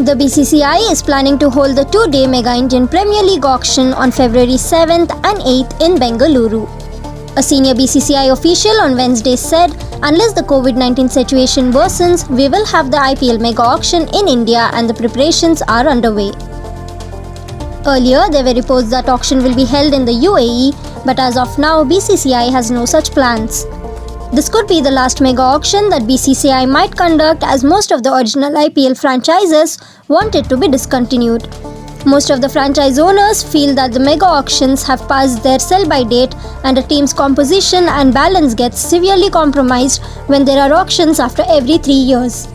The BCCI is planning to hold the two-day Mega Indian Premier League auction on February 7th and 8th in Bengaluru. A senior BCCI official on Wednesday said, unless the COVID-19 situation worsens, we will have the IPL mega auction in India and the preparations are underway. Earlier, there were reports that auction will be held in the UAE, but as of now, BCCI has no such plans. This could be the last mega auction that BCCI might conduct, as most of the original IPL franchises want it to be discontinued. Most of the franchise owners feel that the mega auctions have passed their sell-by date and a team's composition and balance gets severely compromised when there are auctions after every 3 years.